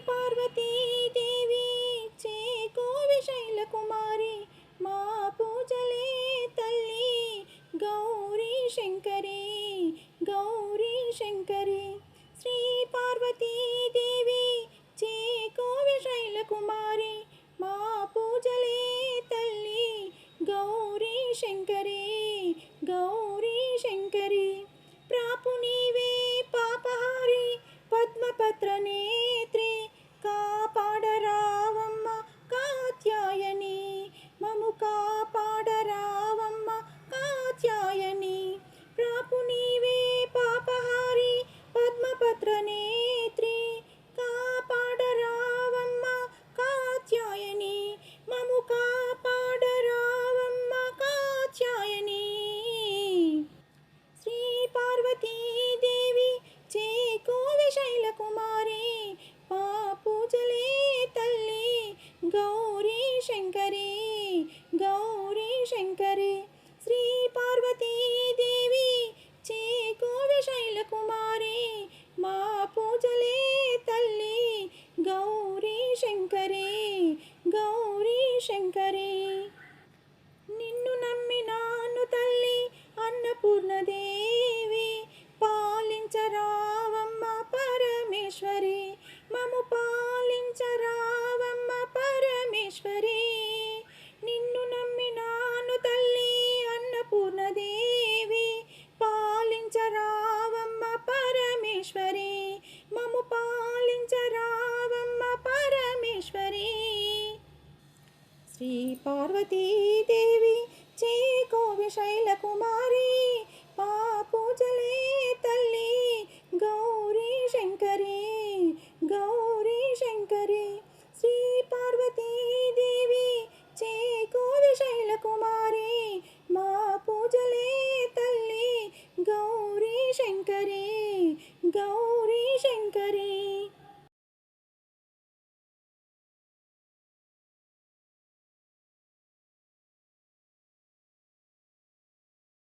పార్వతీదేవి చేకోవి శైలకుమారి మా పూజలే తల్లి గౌరీ శంకరి గౌరీ శంకరి. శ్రీ పార్వతీదేవి చేకోవి శైలకుమారి మా పూజలే తల్లి గౌరీ శంకరి గౌరీ శంకరి. ప్రాపు నీవే పాపహారి పద్మపత్ర నేత్రి కాపాడరావమ్మ కాత్యాయని మము కాపాడరావమ్మ కాత్యాయని. ప్రాపు నీవే పాపహారి పద్మపత్ర నేత్రి కాపాడరావమ్మ కాత్యాయని మము కాపాడరావమ్మ కాత్యాయని. శ్రీ పార్వతీదేవి చేకోవి శైలకుమారి మా పూజలే తల్లి గౌరీ శంకరి గౌరీ శంకరి. శ్రీ పార్వతీదేవి చేకోవి శైలకుమారి మా పూజలే తల్లి గౌరీ శంకరి గౌరీ శంకరి. నిన్ను నమ్మినాను తల్లి అన్నపూర్ణదేవి పాలించరావమ్మ పరమేశ్వరి మము పాలించరావమ్మ పరమేశ్వరి. నిన్ను నమ్మినాను తల్లి అన్నపూర్ణదేవి పాలించరావమ్మ పరమేశ్వరి మము పాలించరావమ్మ పరమేశ్వరి. శ్రీ పార్వతీదేవి చేకోవి శైలకుమారి మా పూజలే తల్లి గౌరీ శంకరి గౌరీ శంకరి. శ్రీ పార్వతీదేవి చేకోవి శైలకుమారి మా పూజలే తల్లి గౌరీ శంకరి గౌరీ శంకరి.